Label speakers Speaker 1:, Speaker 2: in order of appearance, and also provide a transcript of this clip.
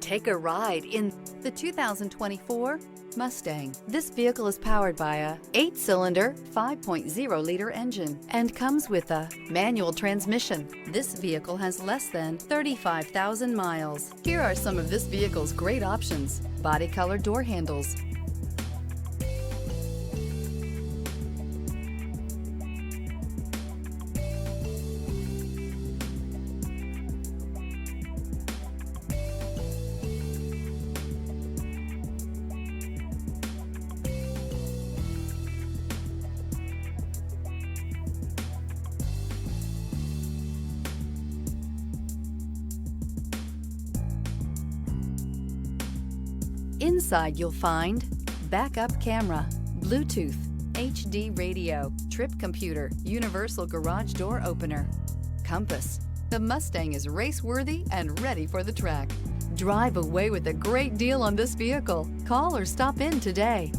Speaker 1: Take a ride in the 2024 Mustang. This vehicle is powered by a 8-cylinder, 5.0-liter engine and comes with a manual transmission. This vehicle has less than 35,000 miles. Here are some of this vehicle's great options: body color door handles, Inside you'll find backup camera, Bluetooth, HD radio, trip computer, universal garage door opener, compass. The Mustang is race-worthy and ready for the track. Drive away with a great deal on this vehicle. Call or stop in today.